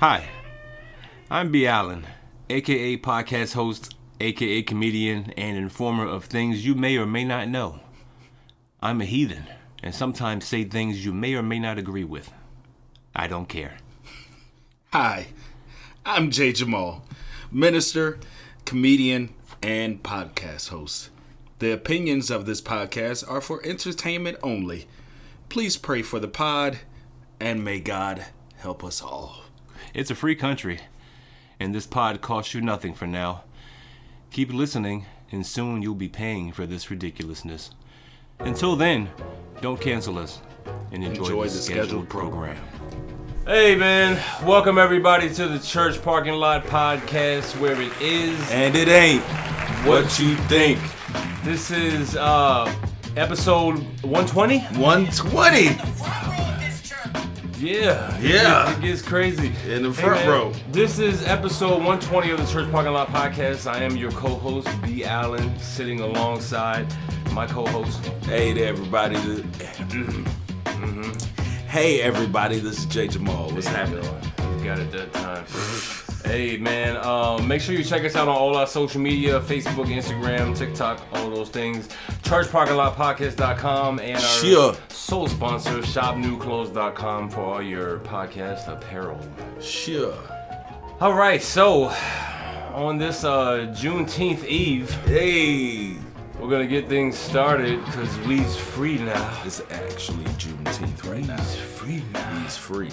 Hi, I'm B. Allen, aka podcast host, aka comedian, and informer of things you may or may not know. I'm a heathen, and sometimes say things you may or may not agree with. I don't care. Hi, I'm Jay Jamal, minister, comedian, and podcast host. The opinions of this podcast are for entertainment only. Please pray for the pod, and may God help us all. It's a free country, and this pod costs you nothing for now. Keep listening, and soon you'll be paying for this ridiculousness. Until then, don't cancel us, and enjoy the scheduled program. Hey man, welcome everybody to the Church Parking Lot Podcast, where it is And it ain't what you think. This is episode 120? 120 Yeah. It gets crazy. in the front row. This is episode 120 of the Church Parking Lot Podcast. I am your co-host, B. Allen, sitting alongside my co-host. Hey there, everybody. Hey everybody, this is Jay Jamal. What's happening? You got it that time. Hey man, make sure you check us out on all our social media, Facebook, Instagram, TikTok, all those things. ChurchParkingLotPodcast.com and our sole sponsor, ShopNewClothes.com for all your podcast apparel. Sure. All right, so on this Juneteenth Eve, Hey. we're gonna get things started because we's free now. It's actually Juneteenth right now. We's free now. He's free.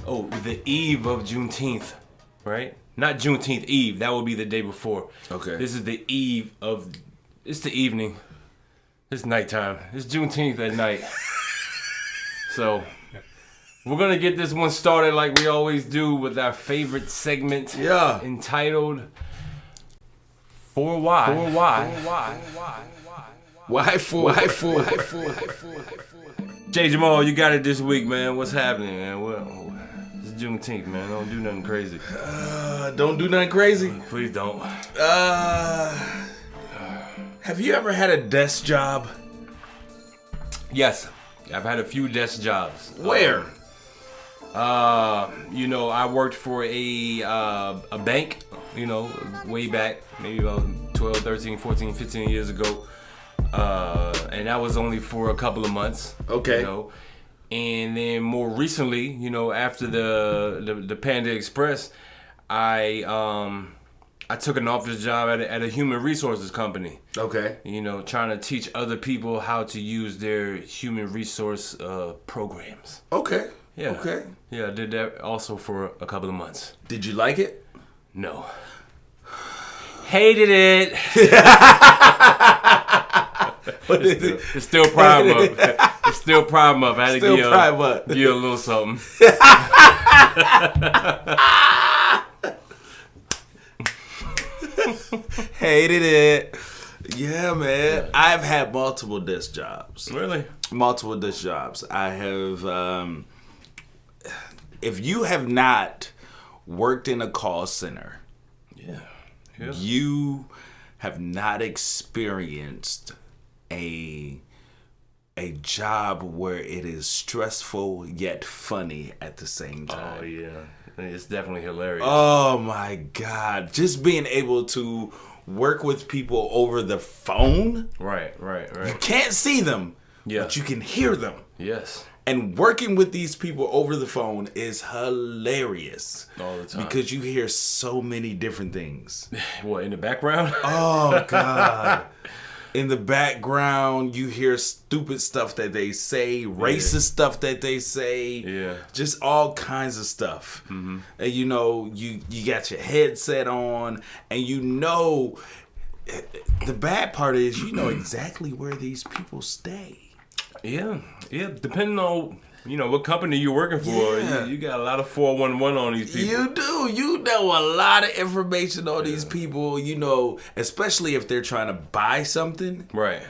Oh, the eve of Juneteenth, right? Not Juneteenth Eve. That will be the day before. Okay. This is the eve of. It's the evening. It's nighttime. It's Juneteenth at night. So, we're gonna get this one started like we always do with our favorite segment. Yeah. Entitled For Why. For Why. Why for? Jay Jamal, you got it this week, man. What's happening, man? It's Juneteenth, man. Don't do nothing crazy. Don't do nothing crazy. Please don't. Have you ever had a desk job? Yes, I've had a few desk jobs. Where? I worked for a bank, way back, maybe about 12, 13, 14, 15 years ago. And that was only for a couple of months. Okay. And then more recently, after the Panda Express, I took an office job at a human resources company. Okay. Trying to teach other people how to use their human resource programs. Okay. Yeah. Okay. Yeah, I did that also for a couple of months. Did you like it? No. Hated it. It's still Pride Month. It's still Pride Month. I had to give you a little something. Hated it. Yeah, man. I've had multiple desk jobs. Really? Multiple desk jobs. I have, if you have not worked in a call center, you have not experienced a job where it is stressful yet funny at the same time. Oh, yeah. It's definitely hilarious. Oh, my God. Just being able to work with people over the phone. Right. You can't see them, but you can hear them. Yes. And working with these people over the phone is hilarious. All the time. Because you hear so many different things. What, in the background? Oh, God. In the background, you hear stupid stuff that they say, racist stuff that they say, just all kinds of stuff. Mm-hmm. And you got your headset on, and the bad part is you know exactly where these people stay. Yeah. Depending on what company you're working for, you got a lot of 411 on these people. You do. You know a lot of information on these people, especially if they're trying to buy something. Right.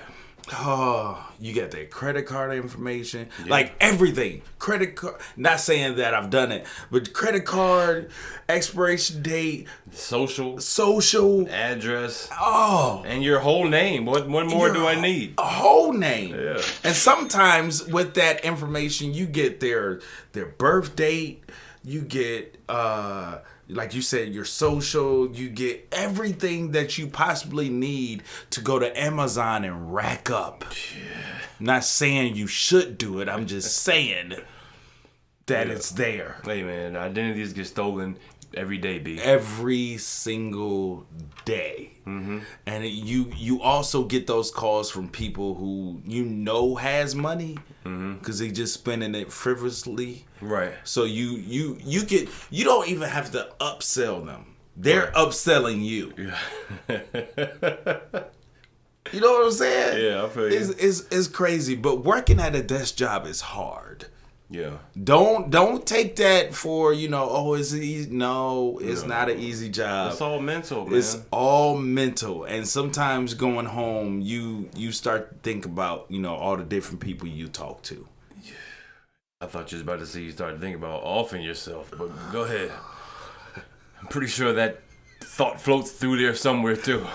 Oh, you got their credit card information, like everything. Credit card. Not saying that I've done it, but credit card, expiration date, social address. Oh, and your whole name. What more do I need? A whole name. Yeah. And sometimes with that information, you get their birth date, you get like you said, your social, you get everything that you possibly need to go to Amazon and rack up. I'm not saying you should do it. I'm just saying that it's there. Hey man, identities get stolen every day, B. Every single day. Mm-hmm. And you also get those calls from people who has money because they just spending it frivolously. Right. So you don't even have to upsell them. They're upselling you. Yeah. You know what I'm saying? Yeah, I feel you. It's crazy, but working at a desk job is hard. Yeah. Don't take that for, it's easy. No, it's not an easy job. It's all mental, man. It's all mental. And sometimes going home, you start to think about, all the different people you talk to. I thought you was about to say you started thinking about offing yourself, but go ahead. I'm pretty sure that thought floats through there somewhere too.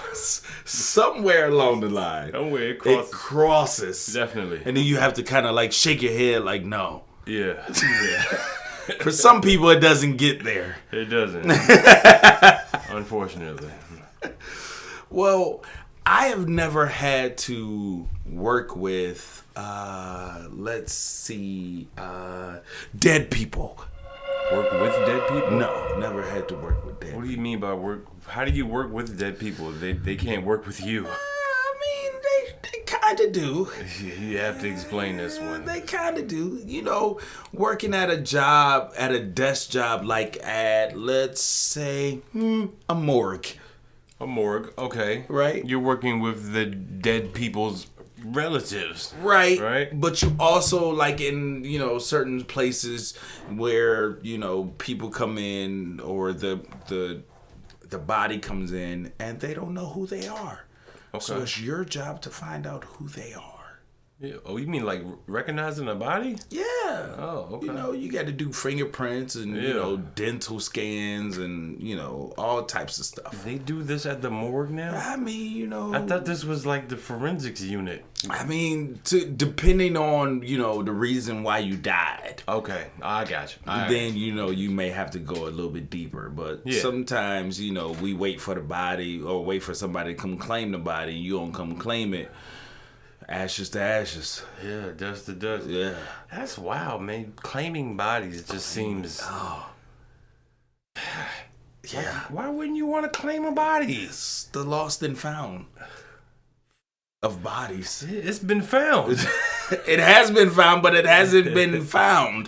Somewhere along the line. Somewhere it crosses. Definitely. And then you have to kind of like shake your head like, no. Yeah. For some people, it doesn't get there. It doesn't. Unfortunately. Well, I have never had to work with, dead people. Work with dead people? No, never had to work with dead people. What do you mean by work? How do you work with dead people? They can't work with you. They kind of do. You have to explain this one. They kind of do. Working at a desk job like at, let's say, a morgue. A morgue, okay. Right. You're working with the dead people's relatives. Right. But you also, like in, certain places where, people come in or the body comes in and they don't know who they are. Okay. So it's your job to find out who they are. Yeah. Oh, you mean like recognizing a body? Yeah. Oh, okay. You got to do fingerprints and, dental scans and, all types of stuff. They do this at the morgue now? I mean, I thought this was like the forensics unit. I mean, depending on, the reason why you died. Okay. I got you. Then, you may have to go a little bit deeper. But sometimes, we wait for the body or wait for somebody to come claim the body. You don't come claim it. Ashes to ashes. Yeah, dust to dust. Yeah. That's wild, man. Claiming bodies just seems... Oh. Yeah. Why wouldn't you want to claim a body? It's the lost and found of bodies. It's been found. It has been found, but it hasn't been found.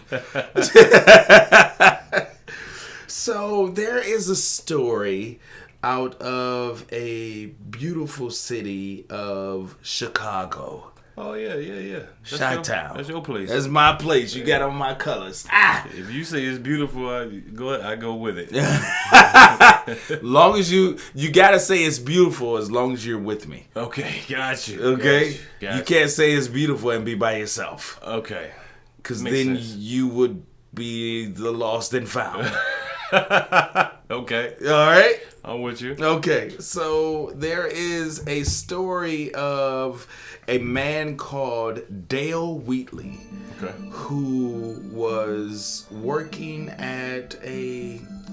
So there is a story out of a beautiful city of Chicago. Oh, yeah. Chi-Town. That's your place. That's my place. You got on my colors. If you say it's beautiful, I go with it. Long as you gotta say it's beautiful as long as you're with me. Okay, got you. Okay? Got you can't say it's beautiful and be by yourself. Okay. Because then you would be the lost and found. Okay. All right? I'm with you. Okay, so there is a story of a man called Dale Wheatley, who was working at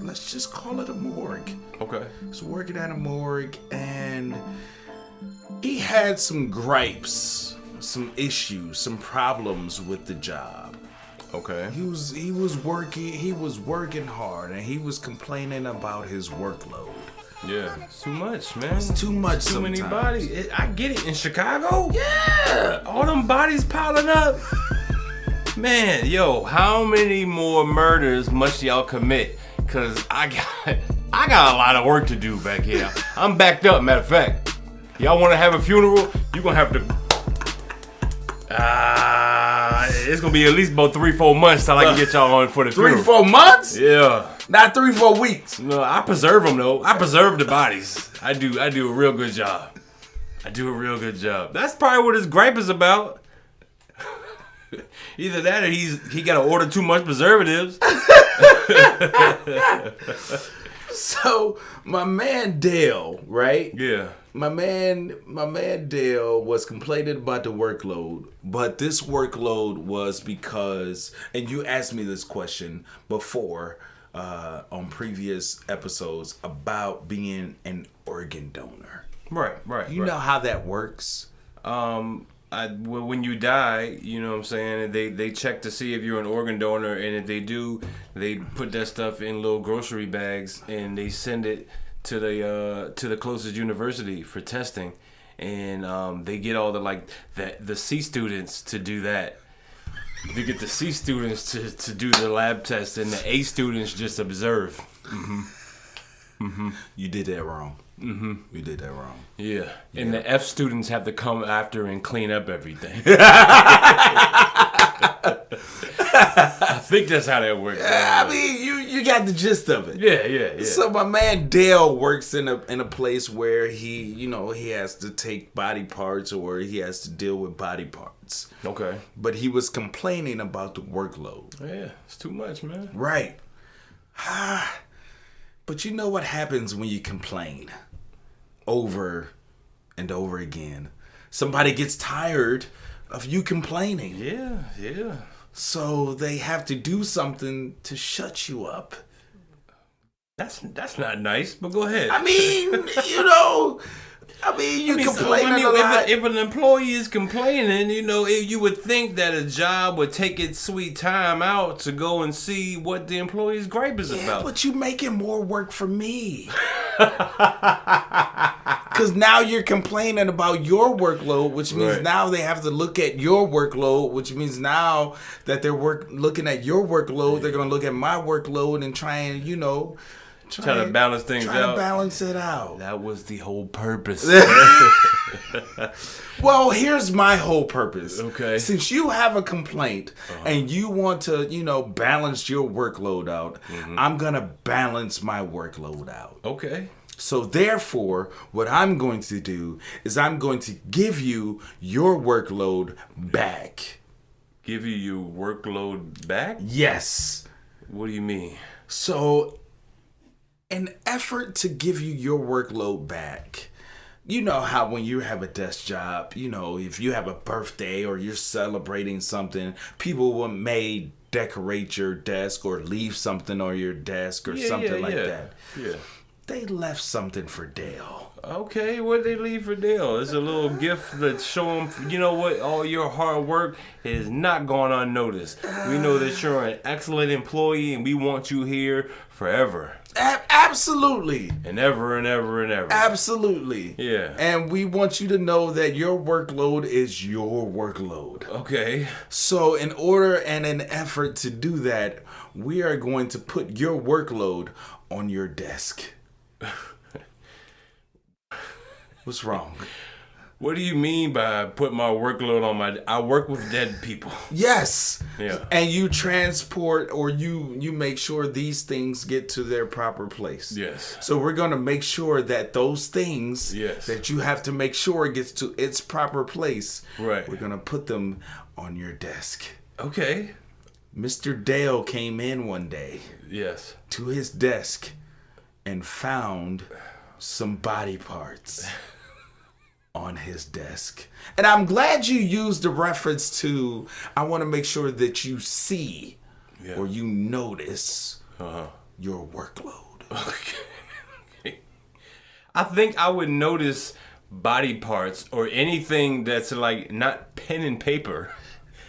let's just call it a morgue. Okay. He's working at a morgue, and he had some gripes, some issues, some problems with the job. Okay. He was working hard, and he was complaining about his workload. Yeah, it's too much, man. It's too much. Too sometimes. many bodies. I get it. In Chicago? Yeah. All them bodies piling up. Man, yo, how many more murders must y'all commit? Cause I got a lot of work to do back here. I'm backed up, matter of fact. Y'all wanna have a funeral? You gonna have to it's gonna be at least about 3-4 months till I can get y'all on for the funeral. 3-4 months? Yeah. Not 3-4 weeks. No, I preserve them though. I preserve the bodies. I do a real good job. That's probably what his gripe is about. Either that or he gotta order too much preservatives. So my man Dale, right? Yeah. my man Dale was complaining about the workload, but this workload was because, and you asked me this question before on previous episodes about being an organ donor. Right. You know how that works? When you die, you know what I'm saying, they check to see if you're an organ donor, and if they do, they put that stuff in little grocery bags and they send it to the closest university for testing, and they get all the C students to do that. They get the C students to do the lab test, and the A students just observe. You did that wrong. You did that wrong. Yeah. And the F students have to come after and clean up everything. I think that's how that works. I mean, you got the gist of it. Yeah. So my man Dale works in a place where he has to take body parts, or he has to deal with body parts. Okay. But he was complaining about the workload. Yeah, it's too much, man. Right. But you know what happens when you complain over and over again? Somebody gets tired of you complaining. Yeah. So they have to do something to shut you up. That's not nice, but go ahead. I mean, you complain a lot. If an employee is complaining, you would think that a job would take its sweet time out to go and see what the employee's gripe is about. But you making more work for me. Because now you're complaining about your workload, which means now they have to look at your workload, which means now that they're looking at your workload, they're going to look at my workload and try and, Try to balance things out. Try to balance it out. That was the whole purpose. Well, here's my whole purpose. Okay. Since you have a complaint and you want to, balance your workload out, I'm going to balance my workload out. Okay. So therefore, what I'm going to do is I'm going to give you your workload back. Give you your workload back? Yes. What do you mean? So, an effort to give you your workload back. You know how when you have a desk job, if you have a birthday or you're celebrating something, people may decorate your desk or leave something on your desk or something like that. Yeah. They left something for Dale. Okay, what did they leave for Dale? It's a little gift that show him, you know what, all your hard work is not gone unnoticed. We know that you're an excellent employee and we want you here forever. Absolutely. And ever and ever and ever. Absolutely. Yeah. And we want you to know that your workload is your workload. Okay. So in order and an effort to do that, we are going to put your workload on your desk. What's wrong? What do you mean by put my workload on I work with dead people. Yes. Yeah. And you transport or you make sure these things get to their proper place. Yes. So we're going to make sure that those things that you have to make sure it gets to its proper place. Right. We're going to put them on your desk. Okay. Mr. Dale came in one day. Yes. To his desk and found some body parts on his desk. And I'm glad you used the reference to, I want to make sure that you see or you notice your workload. Okay. I think I would notice body parts or anything that's like not pen and paper.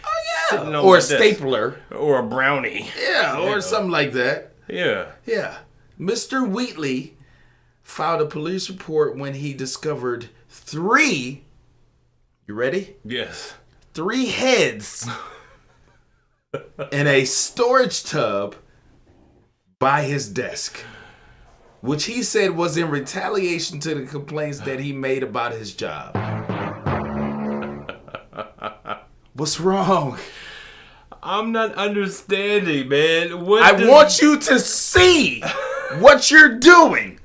Oh, yeah. Or a stapler. Or a brownie. Yeah, or something like that. Yeah. Yeah. Mr. Wheatley filed a police report when he discovered 3, you ready? Yes. 3 heads in a storage tub by his desk, which he said was in retaliation to the complaints that he made about his job. What's wrong? I'm not understanding, man. I want you to see what you're doing.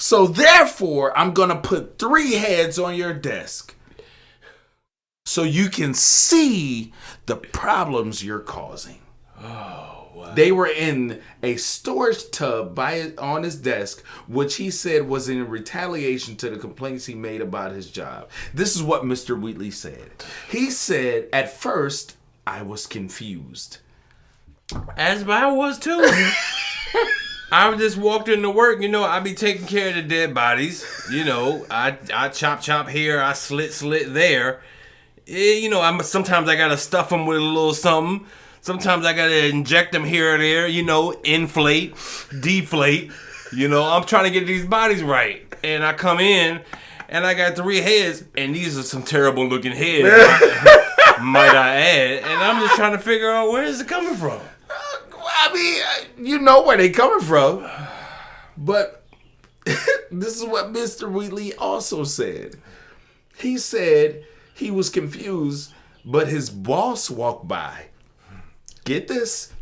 So therefore, I'm going to put 3 heads on your desk so you can see the problems you're causing. Oh, They were in a storage tub on his desk, which he said was in retaliation to the complaints he made about his job. This is what Mr. Wheatley said. He said, "At first, I was confused." As I was too. I just walked into work, I be taking care of the dead bodies. I chop here, I slit there. Sometimes I gotta stuff them with a little something. Sometimes I gotta inject them here or there, inflate, deflate. I'm trying to get these bodies right. And I come in, and I got 3 heads, and these are some terrible looking heads, might I add. And I'm just trying to figure out where is it coming from. I mean, you know where they coming from. But this is what Mr. Wheatley also said. He said he was confused, but his boss walked by. Get this?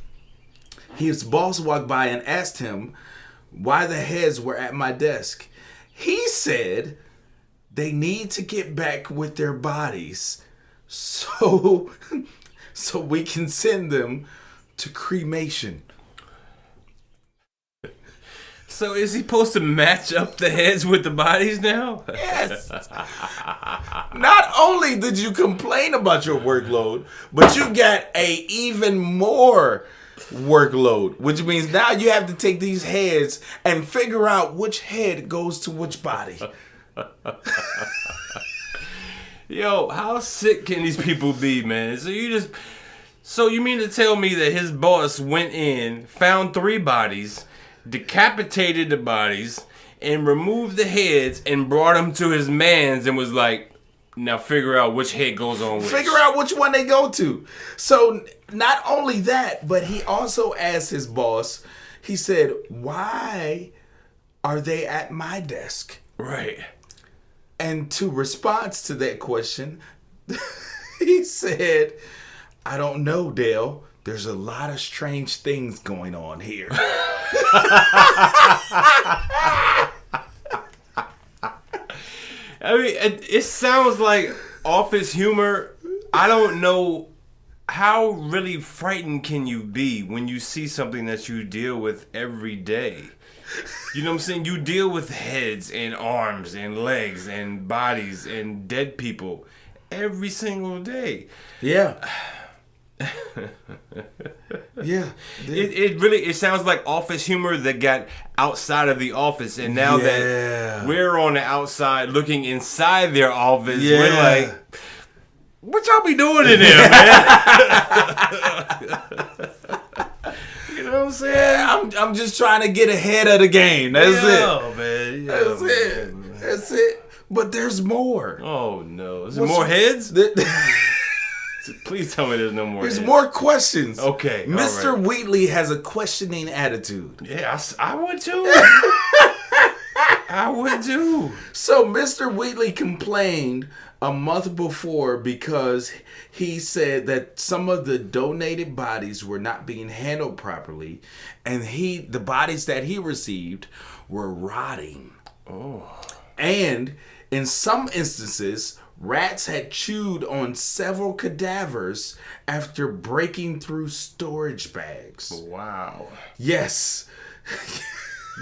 His boss walked by and asked him why the heads were at my desk. He said they need to get back with their bodies so we can send them to cremation. So is he supposed to match up the heads with the bodies now? Yes. Not only did you complain about your workload, but you got a even more workload, which means now you have to take these heads and figure out which head goes to which body. Yo, how sick can these people be, man? So you mean to tell me that his boss went in, found 3 bodies, decapitated the bodies, and removed the heads and brought them to his mans and was like, now figure out which head goes on which. Figure out which one they go to. So not only that, but he also asked his boss, he said, why are they at my desk? Right. And to response to that question, he said, I don't know, Dale. There's a lot of strange things going on here. I mean, it sounds like office humor. I don't know how really frightened can you be when you see something that you deal with every day. You know what I'm saying? You deal with heads and arms and legs and bodies and dead people every single day. Yeah. Yeah. It sounds like office humor that got outside of the office, and now that we're on the outside looking inside their office, we're like, what y'all be doing in there, man? You know what I'm saying? I'm just trying to get ahead of the game. That's it. Man. That's it. Man. That's it. But there's more. Oh no. Is there more heads? Please tell me there's no more. There's more questions. Okay. Mr. Right. Wheatley has a questioning attitude. Yeah, I would too. I would too. So Mr. Wheatley complained a month before because he said that some of the donated bodies were not being handled properly, and the bodies that he received were rotting. Oh. And in some instances, rats had chewed on several cadavers after breaking through storage bags. Wow. Yes.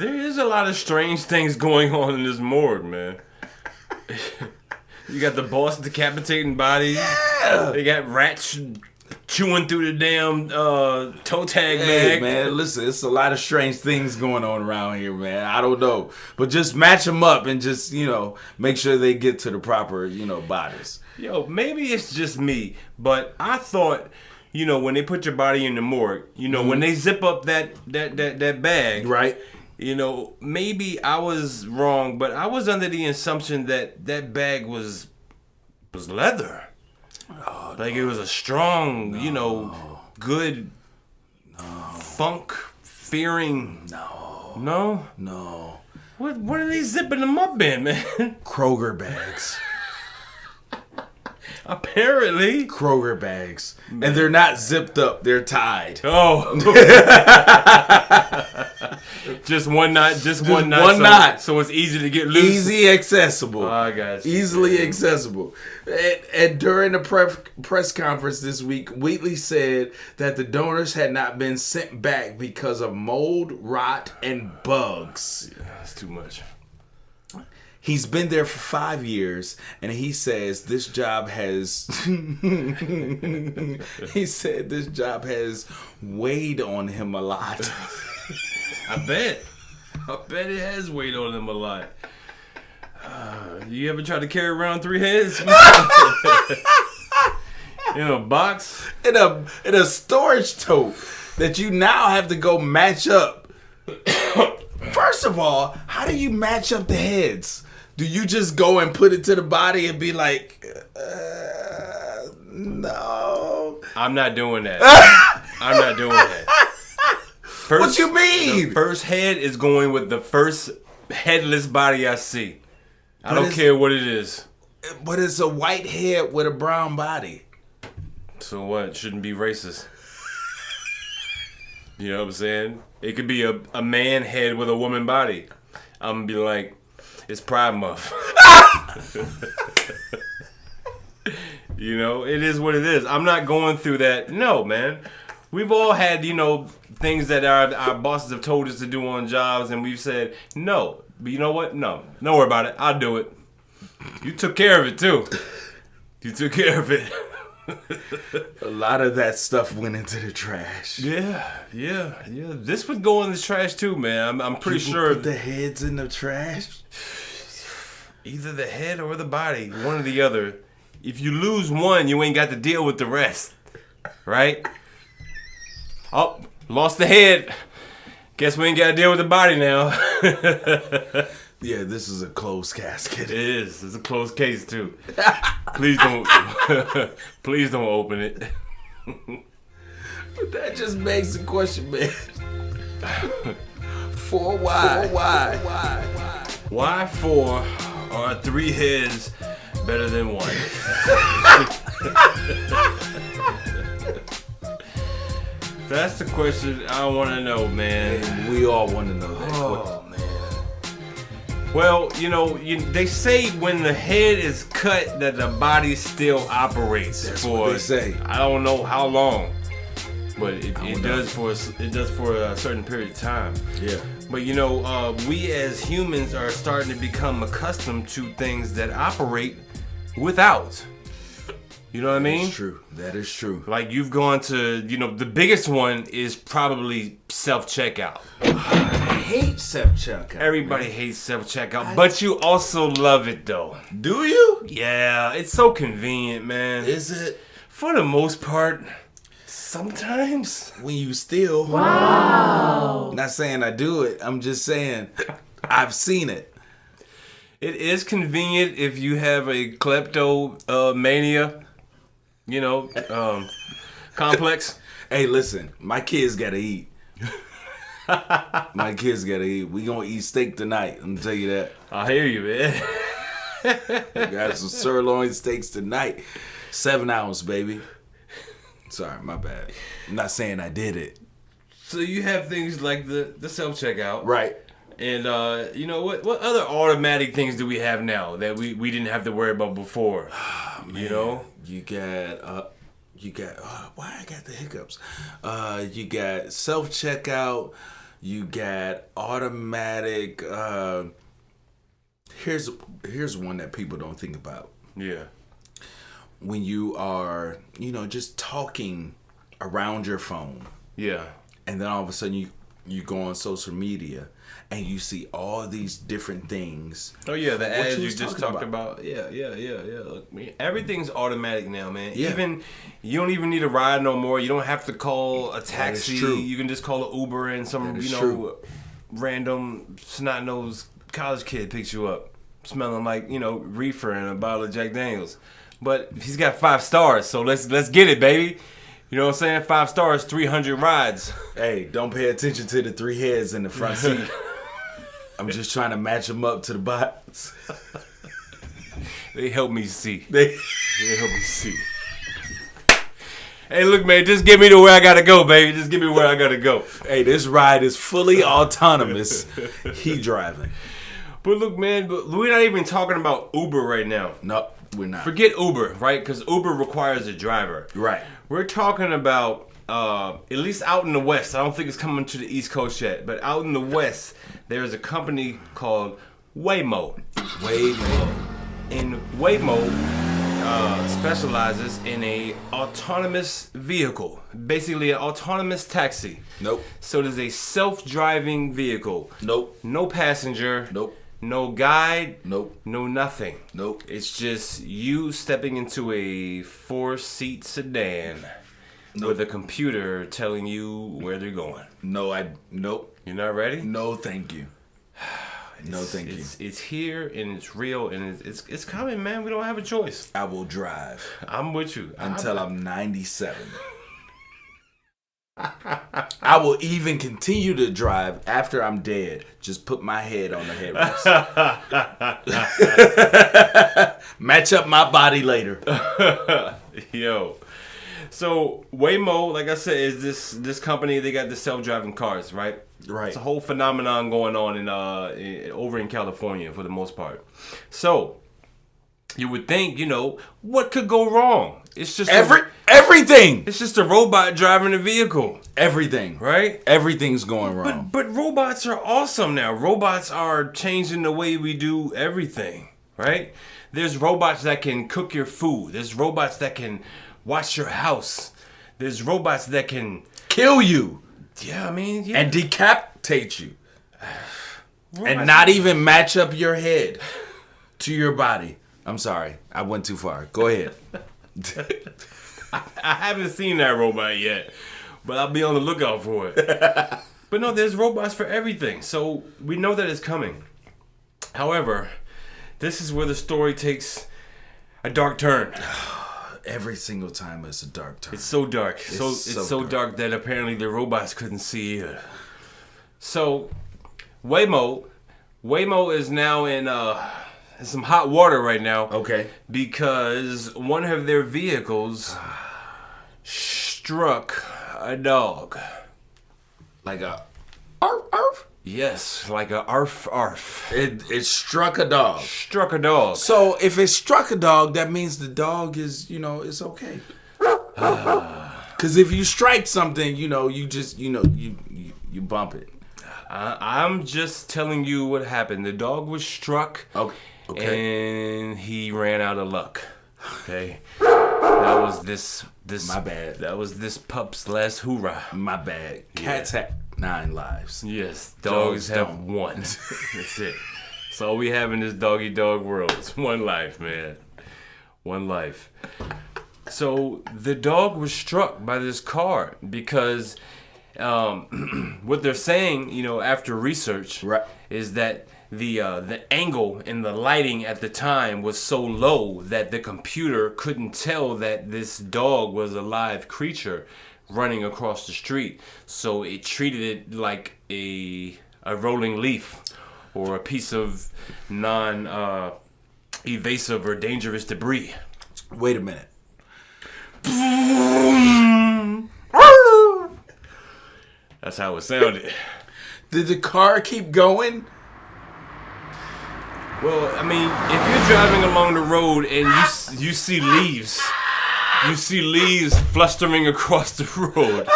There is a lot of strange things going on in this morgue, man. You got the boss decapitating bodies. Yeah. They got rats chewing through the damn toe tag bag. Hey, man, listen, it's a lot of strange things going on around here, man. I don't know. But just match them up and just, make sure they get to the proper, bodies. Yo, maybe it's just me, but I thought, when they put your body in the morgue, when they zip up that bag. Right. Maybe I was wrong, but I was under the assumption that bag was leather. Oh, like it was a strong, good funk-fearing. No? No. What are they zipping them up in, man? Kroger bags. Apparently. Kroger bags. Man. And they're not zipped up, they're tied. Oh. Just one knot. One knot. So it's easy to get loose. Easy accessible. Oh, I got you. Easily accessible. And during the press conference this week, Wheatley said that the donors had not been sent back because of mold, rot, and bugs. Yeah, that's too much. He's been there for 5 years, and he says this job has weighed on him a lot. I bet it has weighed on him a lot. You ever try to carry around 3 heads? In a box? In a storage tote that you now have to go match up. First of all, how do you match up the heads? Do you just go and put it to the body and be like, no? I'm not doing that. I'm not doing that. What you mean? The first head is going with the first headless body I see. I don't care what it is. But it's a white head with a brown body. So what? Shouldn't be racist. You know what I'm saying? It could be a man head with a woman body. I'm gonna be like, it's Pride Month. You know, it is what it is. I'm not going through that. No, man. We've all had, things that our bosses have told us to do on jobs, and we've said, no. But you know what? No. Don't worry about it. I'll do it. You took care of it, too. You took care of it. A lot of that stuff went into the trash. Yeah. This would go in the trash, too, man. I'm pretty sure. Put the heads in the trash? Either the head or the body. One or the other. If you lose one, you ain't got to deal with the rest. Right? Oh, lost the head. Guess we ain't got to deal with the body now. Yeah, this is a closed casket. It is. It's a closed case, too. Please don't. Please don't open it. But that just begs the question, man. For why? Why 4 or 3 heads better than 1? That's the question I want to know, man. And we all want to know that. Oh, man. Well, they say when the head is cut that the body still operates. That's for, what they say. I don't know how long, but it does for a certain period of time. Yeah. But we as humans are starting to become accustomed to things that operate without. You know what I mean? That is true. Like you've gone to, the biggest one is probably self-checkout. I hate self-checkout. Everybody hates self-checkout, but you also love it though. Do you? Yeah, it's so convenient, man. Is it? For the most part, sometimes. When you steal. Wow. Not saying I do it. I'm just saying I've seen it. It is convenient if you have a kleptomania. Complex. Hey, listen, my kids gotta eat. My kids gotta eat. We gonna eat steak tonight. I'm gonna tell you that. I hear you, man. We got some sirloin steaks tonight. 7 ounce, baby. Sorry, my bad. I'm not saying I did it. So you have things like the self-checkout. Right. And what other automatic things do we have now that we didn't have to worry about before? Oh, man. You got why I got the hiccups. You got self-checkout, you got automatic here's one that people don't think about. Yeah. When you are, just talking around your phone. Yeah. And then all of a sudden you go on social media and you see all these different things. Oh yeah, the ads you just talked about. Yeah. Look, man, everything's automatic now, man. Yeah. Even you don't even need a ride no more. You don't have to call a taxi. That is true. You can just call an Uber and some random snot-nosed college kid picks you up, smelling like reefer and a bottle of Jack Daniels. But he's got 5 stars, so let's get it, baby. You know what I'm saying? 5 stars, 300 rides. Hey, don't pay attention to the 3 heads in the front seat. I'm just trying to match them up to the box. They help me see. They help me see. Hey, look, man, just get me to where I gotta go, baby. Just get me where I gotta go. Hey, this ride is fully autonomous. He driving. But look, man, we're not even talking about Uber right now. No, we're not. Forget Uber, right? Because Uber requires a driver. Right. We're talking about, at least out in the West. I don't think it's coming to the East Coast yet. But out in the West, there's a company called Waymo. And Waymo specializes in a autonomous vehicle, basically an autonomous taxi. Nope. So there's a self-driving vehicle. Nope. No passenger. Nope. No guide. Nope. No nothing. Nope. It's just you stepping into a 4-seat sedan with a computer telling you where they're going. Nope. You're not ready? No, thank you. No, thank you. It's here and it's real and it's coming, man. We don't have a choice. I will drive. I'm with you until I'm 97. I will even continue to drive after I'm dead. Just put my head on the headrest. Match up my body later. Yo. So Waymo, like I said, is this company. They got the self-driving cars, right? Right. It's a whole phenomenon going on in over in California for the most part. So you would think, what could go wrong? It's just everything. It's just a robot driving a vehicle. Everything, right? Everything's going wrong. But robots are awesome now. Robots are changing the way we do everything, right? There's robots that can cook your food. There's robots that can watch your house. There's robots that can kill you. Yeah, I mean, and decapitate you. And not even match up your head to your body. I'm sorry. I went too far. Go ahead. I haven't seen that robot yet, but I'll be on the lookout for it. But no, there's robots for everything. So we know that it's coming. However, this is where the story takes a dark turn. Every single time it's a dark turn. It's so dark. It's so dark that apparently the robots couldn't see either. So Waymo is now in some hot water right now. Okay. Because one of their vehicles struck a dog. Like a arf? Yes, like a arf. It struck a dog. Struck a dog. So if it struck a dog, that means the dog is, it's okay. Because if you strike something, you just, you bump it. I'm just telling you what happened. The dog was struck. Okay. And he ran out of luck. Okay. That was this. My bad. That was this pup's last hoorah. My bad. Cats have 9 lives. Yes. Dogs have 1. That's it. That's all we have in this doggy dog world. It's 1 life, man. 1 life. So the dog was struck by this car because what they're saying, after research, is that the angle and the lighting at the time was so low that the computer couldn't tell that this dog was a live creature running across the street. So it treated it like a rolling leaf or a piece of non-evasive or dangerous debris. Wait a minute. That's how it sounded. Did the car keep going? Well, I mean, if you're driving along the road and you see leaves, flustering across the road,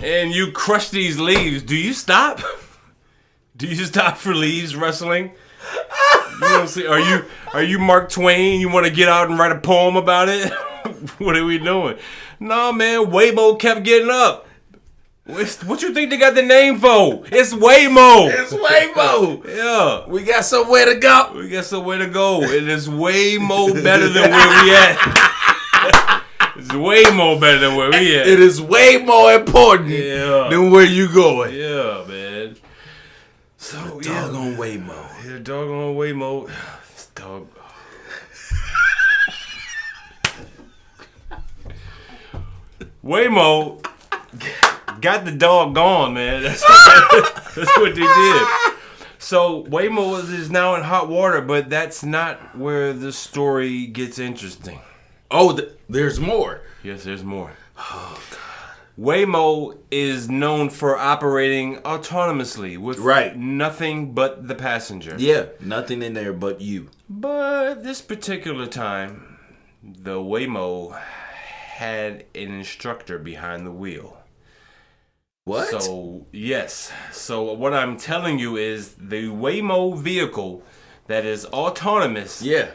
and you crush these leaves, do you stop? Do you stop for leaves rustling? You know what I'm saying? Are you Mark Twain? You want to get out and write a poem about it? What are we doing? No, man, Waymo kept getting up. What you think they got the name for? It's Waymo. It's Waymo. Yeah. We got somewhere to go. And it's way more better than where we at. It's way more better than where we at. It is way more important than where you going. Yeah, man. So, doggone Waymo. Yeah, doggone Waymo. This dog. Waymo got the dog gone, man. That's what they did. So Waymo is now in hot water, but that's not where the story gets interesting. Oh, there's more. Yes, there's more. Oh, God. Waymo is known for operating autonomously with nothing but the passenger. Yeah, nothing in there but you. But this particular time, the Waymo had an instructor behind the wheel. What? So, yes. So what I'm telling you is the Waymo vehicle that is autonomous. Yeah.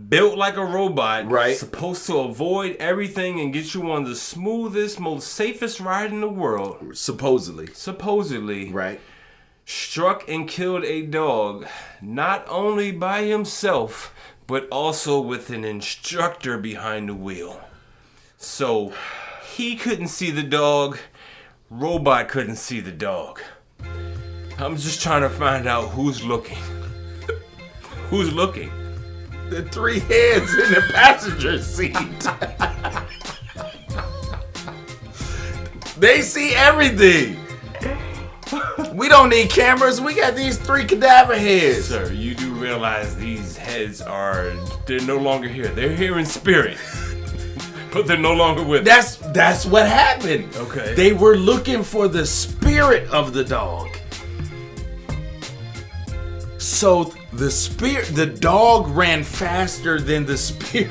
Built like a robot, right? Supposed to avoid everything and get you on the smoothest, most safest ride in the world. Supposedly, right? Struck and killed a dog, not only by himself, but also with an instructor behind the wheel. So he couldn't see the dog, robot couldn't see the dog. I'm just trying to find out who's looking. Who's looking? The 3 heads in the passenger seat. They see everything. We don't need cameras. We got these 3 cadaver heads. Sir, you do realize these heads they're no longer here. They're here in spirit. But they're no longer with us. That's what happened. Okay. They were looking for the spirit of the dog. So the dog ran faster than the spirit.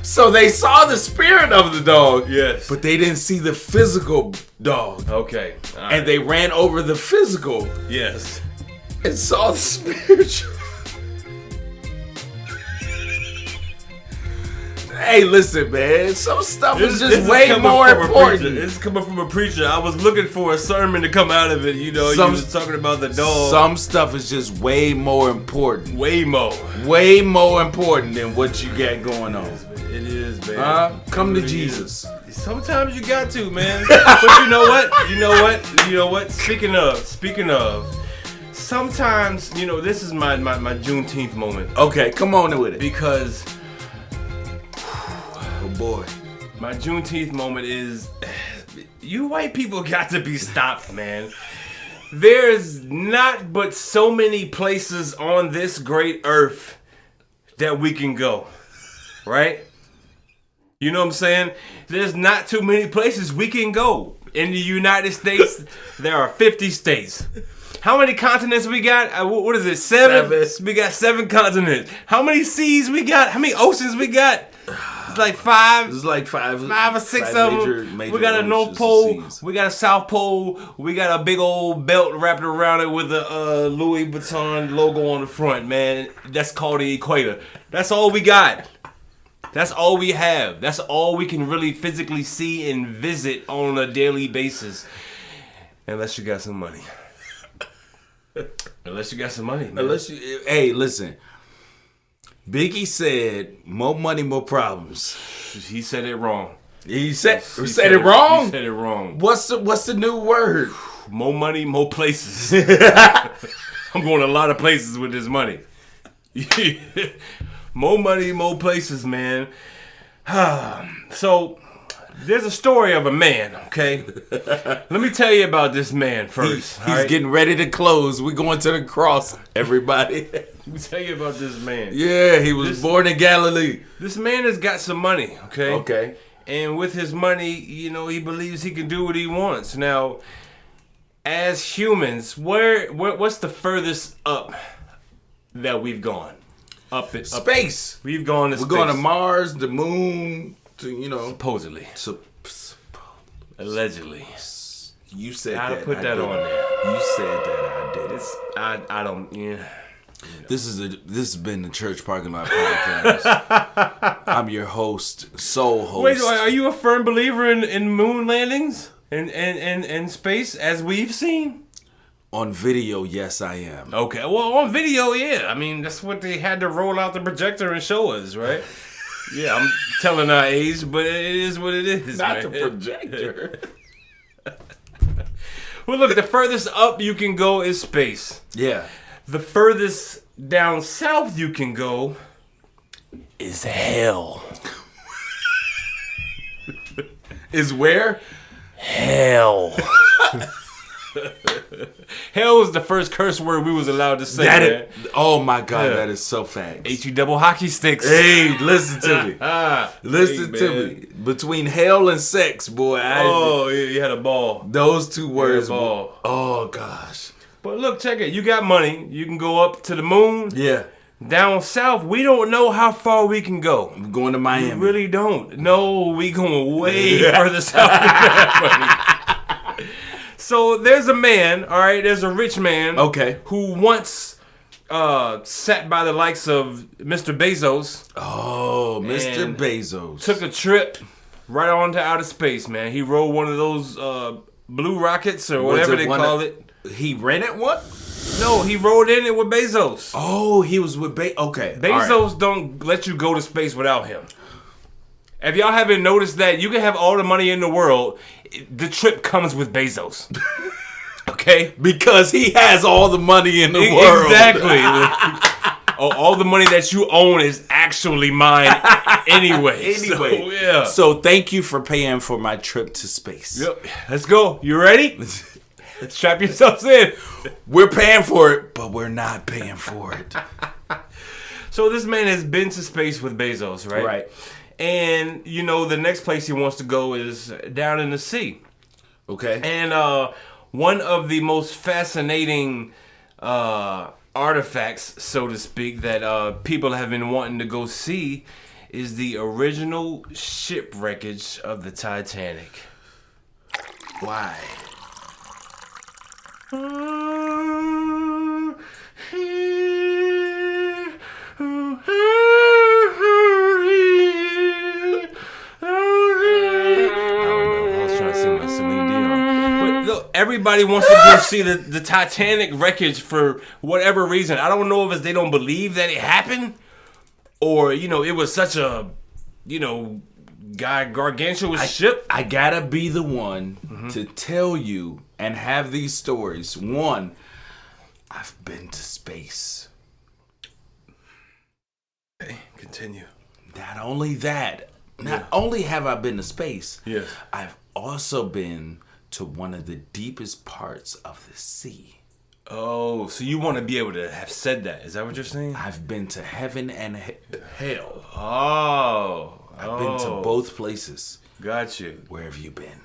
So they saw the spirit of the dog. Yes. But they didn't see the physical dog. Okay. And they ran over the physical. Yes. And saw the spiritual. Hey, listen, man. Some stuff is just way more important. It's coming from a preacher. I was looking for a sermon to come out of it. You know, you was talking about the dog. Some stuff is just way more important. Way more important than what you got going on. It is, man. Come to Jesus. Sometimes you got to, man. But you know what? You know what? Speaking of. Sometimes, this is my Juneteenth moment. Okay, come on with it. Because boy, my Juneteenth moment is you white people got to be stopped, man. There's not but so many places on this great earth that we can go, right? You know what I'm saying? There's not too many places we can go. In the United States, there are 50 states. How many continents we got? What is it? 7? We got 7 continents. How many seas we got? How many oceans we got? It's like 5. It's like 5 or 6 of them. We got a North Pole. We got a South Pole. We got a big old belt wrapped around it with a Louis Vuitton logo on the front, man. That's called the equator. That's all we got. That's all we have. That's all we can really physically see and visit on a daily basis. Unless you got some money. Unless you got some money, man. Hey, listen. Biggie said, "More money, more problems." He said it wrong. He said it wrong. He said it wrong. What's the new word? More money, more places. I'm going a lot of places with this money. More money, more places, man. So there's a story of a man, okay? Let me tell you about this man first. He's getting ready to close. We're going to the cross, everybody. Let me tell you about this man. Yeah, he was born in Galilee. This man has got some money, okay? Okay. And with his money, he believes he can do what he wants. Now, as humans, what's the furthest up that we've gone? Space. We've gone to space. We're going to Mars, the moon, to, supposedly. Allegedly. You said Gotta that. put that on there. You said that. I did it. I don't. Yeah. This has been the Church Parking Lot Podcast. I'm your host, soul host. Wait, are you a firm believer in moon landings and space as we've seen? On video, yes, I am. Okay, well, on video, yeah. I mean, that's what they had to roll out the projector and show us, right? Yeah, I'm telling our age, but it is what it is. Not the projector. Well, look, the furthest up you can go is space. Yeah. The furthest down south you can go is hell. Is where? Hell. Hell was the first curse word we was allowed to say, man. Oh my God, that is so facts. H-E double hockey sticks. Hey, listen to me. Listen to me. Between hell and sex, boy. You had a ball. Those two words. Ball. Oh, gosh. But look, check it. You got money. You can go up to the moon. Yeah. Down south, we don't know how far we can go. I'm going to Miami. We really don't. No, we going way further south than that, buddy. So there's a man, all right, there's a rich man who once sat by the likes of Mr. Bezos. Oh, Mr. Bezos. Took a trip right on to outer space, man. He rode one of those blue rockets or whatever they call it. He rented one? No, he rode in it with Bezos. Oh, he was with Okay. Bezos don't let you go to space without him. If y'all haven't noticed that, you can have all the money in the world. The trip comes with Bezos. Okay? Because he has all the money in the world. Exactly. All the money that you own is actually mine anyway. So thank you for paying for my trip to space. Yep. Let's go. You ready? Strap yourselves in. We're paying for it, but we're not paying for it. So this man has been to space with Bezos, right? Right. And, you know, the next place he wants to go is down in the sea. Okay. And one of the most fascinating artifacts, so to speak, that people have been wanting to go see is the original shipwreckage of the Titanic. Why? Everybody wants to go see the Titanic wreckage for whatever reason. I don't know if it's they don't believe that it happened, or you know it was such a gargantuous ship. I gotta be the one to tell you and have these stories. One, I've been to space. Okay, continue. Not only that, not only have I been to space, yes, I've also been to one of the deepest parts of the sea. Oh, so you want to be able to have said that? Is that what you're saying? I've been to heaven and hell. Oh. I've been to both places. Got you. Where have you been?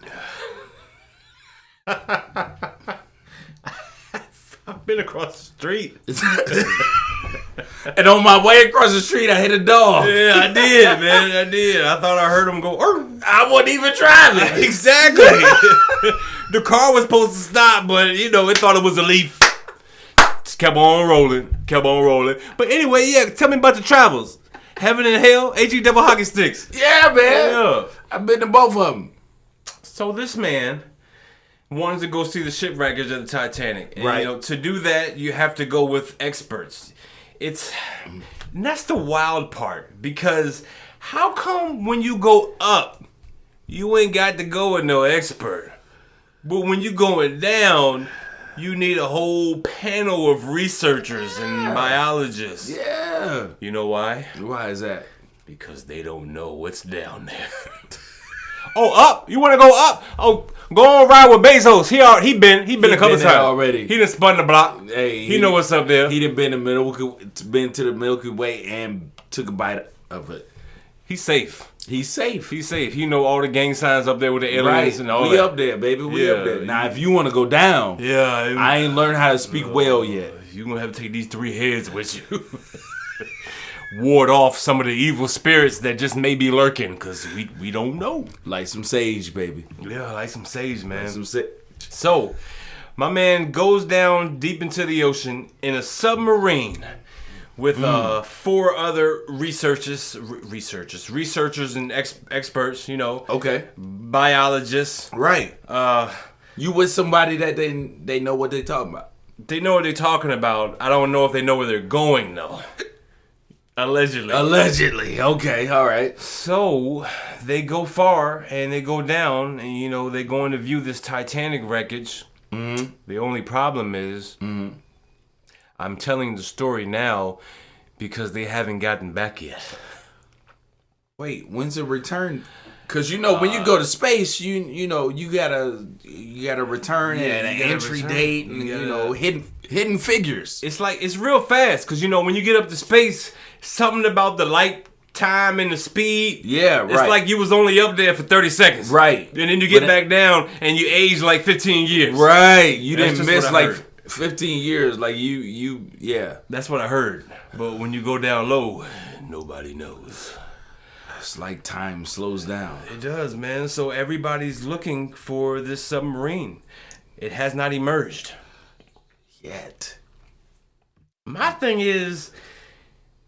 I've been across the street. And on my way across the street, I hit a dog. Yeah, I did, man. I did. I thought I heard him go, "Arr." I wasn't even driving. Exactly. The car was supposed to stop, but, you know, it thought it was a leaf. Just kept on rolling. But anyway, yeah, tell me about the travels. Heaven and hell, HE double hockey sticks. Yeah, man. Yeah. I've been to both of them. So this man wanted to go see the shipwreckage of the Titanic. And, right. You know, to do that, you have to go with experts. That's the wild part. Because how come when you go up, you ain't got to go with no expert? But when you going down, you need a whole panel of researchers and biologists. Yeah. You know why? Why is that? Because they don't know what's down there. Oh, up? You want to go up? Oh, go on ride with Bezos. He been a couple times already. He done spun the block. Hey, he know what's up there. He done been to the Milky Way and took a bite of it. He's safe. He's safe. He know all the gang signs up there with the aliens and all that. We up there, baby. We up there. Now, if you want to go down, I ain't learned how to speak well yet. You gonna have to take these 3 heads with you. Ward off some of the evil spirits that just may be lurking, because we don't know. Like some sage, baby. Yeah, like some sage, man. Like some sage. So, my man goes down deep into the ocean in a submarine with 4 other researchers and experts, you know. Okay. Biologists. Right. You with somebody that they know what they talking about. They know what they're talking about. I don't know if they know where they're going, though. Allegedly. Okay, all right. So, they go far, and they go down, and, you know, they're going to view this Titanic wreckage. Mm-hmm. The only problem is, I'm telling the story now because they haven't gotten back yet. Wait, when's the return? Cause when you go to space, you gotta return at an entry date and hidden figures. It's real fast because when you get up to space, something about the light time and the speed. Yeah, right. It's like you was only up there for 30 seconds. Right. And then you get back down and you age like 15 years. Right. You didn't miss heard. 15 years. Like yeah. That's what I heard. But when you go down low, nobody knows. It's like time slows down. It does, man. So everybody's looking for this submarine. It has not emerged. Yet. My thing is,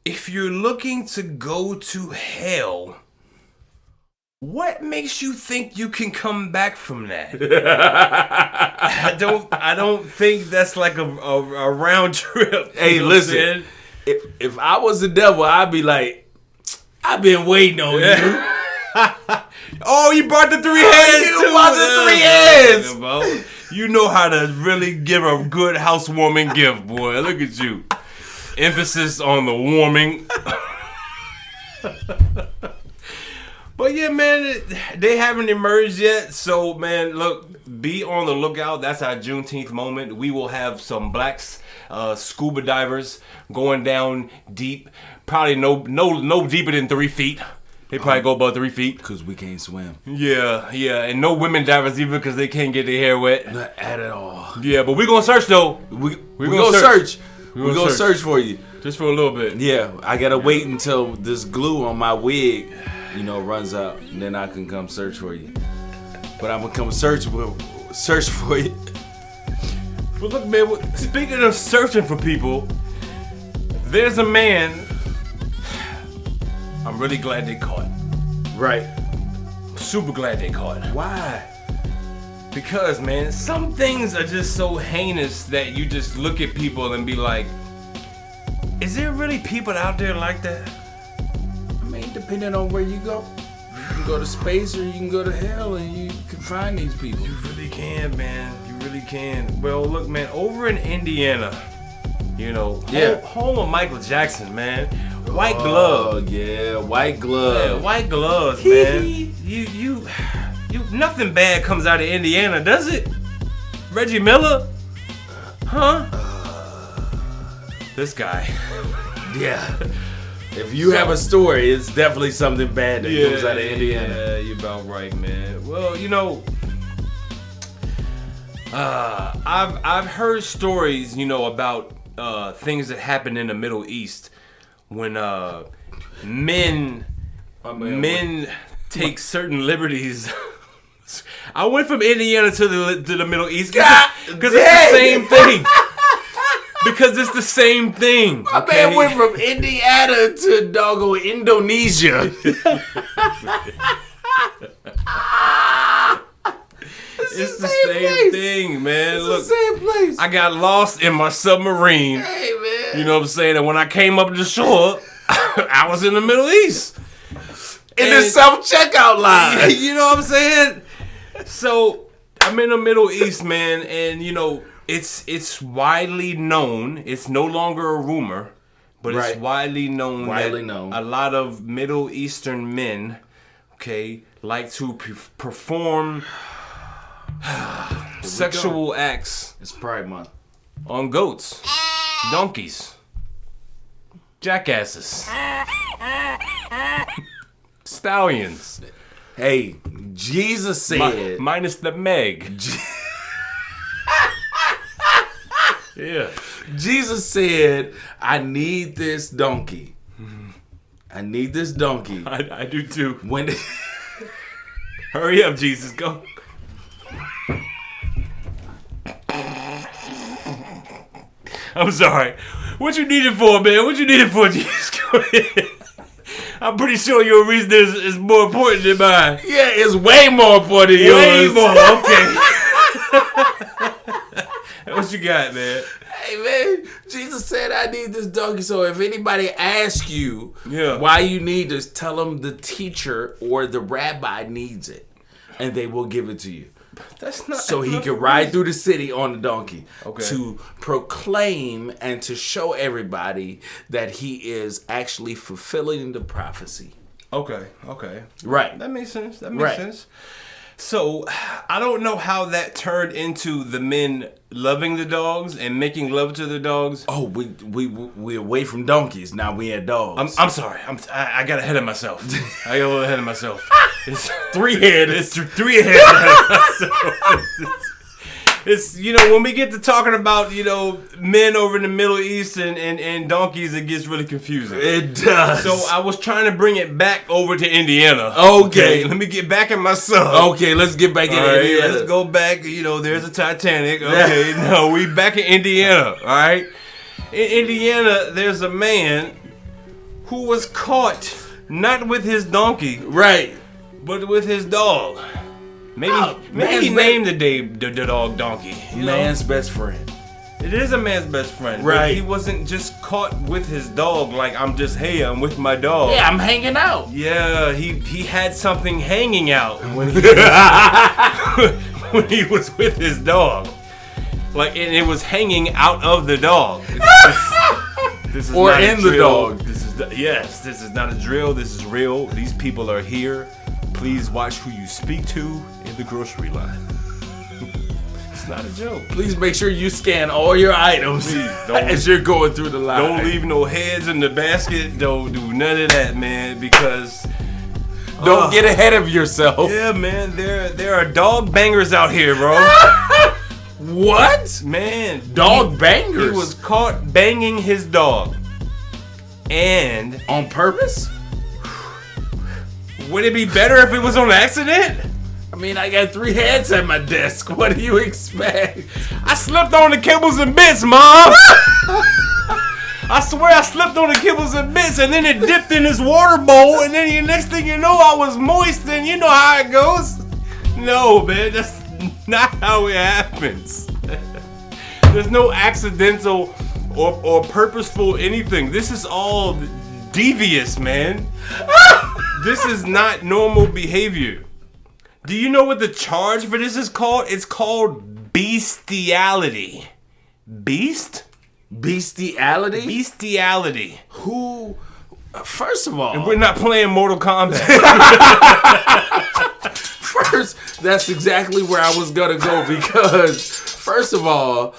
if you're looking to go to hell, what makes you think you can come back from that? I don't think that's like a round trip. Hey, listen. If I was the devil, I'd be like, I've been waiting on you. Oh, you brought the 3 heads too. You brought the 3 heads. You know how to really give a good housewarming gift, boy. Look at you. Emphasis on the warming. But yeah, man, they haven't emerged yet. So, man, look, be on the lookout. That's our Juneteenth moment. We will have some black scuba divers going down deep. Probably no deeper than 3 feet. They probably go about 3 feet. Because we can't swim. Yeah. And no women divers either because they can't get their hair wet. Not at all. Yeah, but we're going to search, though. We're going to search. We're going to search for you. Just for a little bit. Yeah, I got to wait until this glue on my wig, runs out. And then I can come search for you. But I'm going to come search for you. But look, man, speaking of searching for people, there's a man I'm really glad they caught. Right. Super glad they caught. Why? Because, man, some things are just so heinous that you just look at people and be like, is there really people out there like that? I mean, depending on where you go. You can go to space or you can go to hell and you can find these people. You really can, man. You really can. Well, look, man, over in Indiana, home of Michael Jackson, man. White glove. Oh, yeah, white glove. Yeah, white gloves, man. you nothing bad comes out of Indiana, does it? Reggie Miller? Huh? This guy. Yeah. If you have a story, it's definitely something bad that comes out of Indiana. Yeah, you're about right, man. Well, I've heard stories, about things that happen in the Middle East when men take certain liberties. I went from Indiana to the Middle East because it's the same thing. Because it's the same thing. My man went from Indiana to doggo Indonesia. It's the same thing, man. It's Look, the same place. I got lost in my submarine. Hey, man. You know what I'm saying? And when I came up to the shore, I was in the Middle East. In the self-checkout line. You know what I'm saying? So, I'm in the Middle East, man, and, it's widely known. It's no longer a rumor, but it's widely known that a lot of Middle Eastern men, like to perform sexual acts. It's Pride Month. On goats, donkeys, jackasses, stallions. Hey, Jesus said... minus the Meg. Yeah. Jesus said, I need this donkey. I need this donkey. I do too. When Hurry up, Jesus. Go. I'm sorry. What you need it for, man? What you need it for, Jesus? Go ahead. I'm pretty sure your reason is more important than mine. Yeah, it's way more important than yours. Way more, okay. What you got, man? Hey, man, Jesus said I need this donkey, so if anybody asks you Yeah. why you need this, tell them the teacher or the rabbi needs it, and they will give it to you. That's not so he can ride through the city on the donkey Okay. to proclaim and to show everybody that he is actually fulfilling the prophecy. Okay. Right. That makes sense. Sense. So, I don't know how that turned into the men loving the dogs and making love to the dogs. Oh, we away from donkeys. Now we had dogs. I'm sorry. I got ahead of myself. I got a little ahead of myself. It's three-headed. It's three-headed ahead of myself. It's, when we get to talking about, men over in the Middle East and donkeys, it gets really confusing. It does. So I was trying to bring it back over to Indiana. Okay. Let me get back in my sub. Okay, let's get back in Indiana. Let's go back. There's a Titanic. Okay, no, we back in Indiana. All right. In Indiana, there's a man who was caught not with his donkey, right, but with his dog. Maybe he named the dog Donkey. Man's best friend. It is a man's best friend. Right. But he wasn't just caught with his dog like I'm with my dog. Yeah, I'm hanging out. Yeah, he had something hanging out when he was with his dog. And it was hanging out of the dog. This is or not in a the drill. dog. This is not a drill. This is real. These people are here. Please watch who you speak to in the grocery line. It's not a joke. Please make sure you scan all your items as you're going through the line. Don't leave no heads in the basket. Don't do none of that, man, because... Don't get ahead of yourself. Yeah, man, there are dog bangers out here, bro. What? Man. Dog bangers? He was caught banging his dog. And... On purpose? Would it be better if it was on accident? I mean, I got 3 heads at my desk. What do you expect? I slipped on the kibbles and bits, Mom. I swear I slipped on the kibbles and bits, and then it dipped in this water bowl, and then the next thing you know, I was moist, and you know how it goes. No, man, that's not how it happens. There's no accidental or purposeful anything. This is all devious, man. This is not normal behavior. Do you know what the charge for this is called? It's called bestiality. Beast? Bestiality? Bestiality. Who? First of all, and we're not playing Mortal Kombat. First, that's exactly where I was gonna go because, first of all,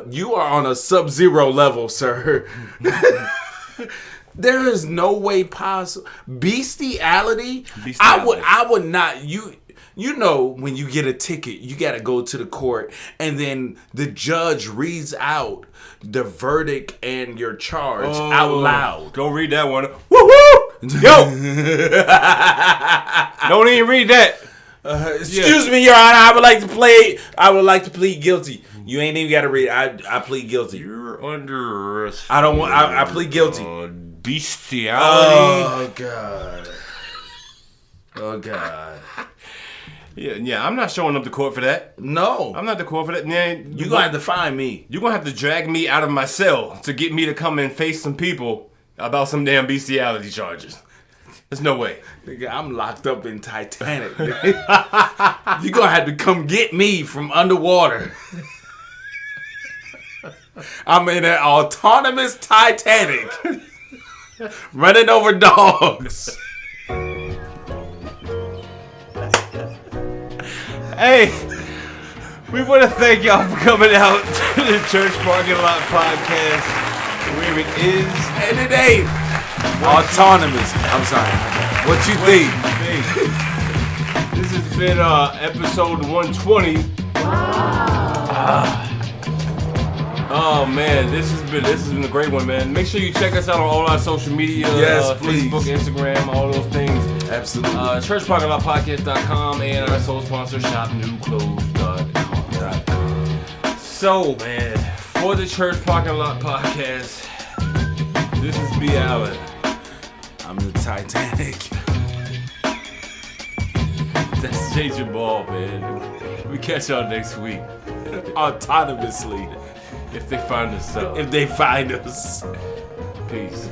you are on a Sub-Zero level, sir. There is no way possible. Bestiality? I would not. You know, when you get a ticket, you got to go to the court, and then the judge reads out the verdict and your charge out loud. Don't read that one. Woo-hoo! Yo! Don't even read that. Excuse me, Your Honor. I would like to plead guilty. You ain't even got to read. I plead guilty. You're under arrest. I plead guilty. Bestiality. Oh God. Yeah, I'm not showing up to court for that. No. I'm not the court for that. Man, you're going to have to find me. You're going to have to drag me out of my cell to get me to come and face some people about some damn bestiality charges. There's no way. Nigga, I'm locked up in Titanic. You're going to have to come get me from underwater. I'm in an autonomous Titanic. Running over dogs. Hey, we want to thank y'all for coming out to the Church Parking Lot Podcast, where it is and it ain't autonomous. I'm sorry. What you think? This has been episode 120. Oh man, this has been a great one, man. Make sure you check us out on all our social media. Yes, please. Facebook, Instagram, all those things. Absolutely. ChurchParkingLotPodcast.com and our sole sponsor, ShopNewClothes.com. So, man, for the Church Parking Lot Podcast, this is B. Allen. I'm the Titanic. That's J. Jamal, man. We catch y'all next week. Autonomously. If they find us so. If they find us. Peace.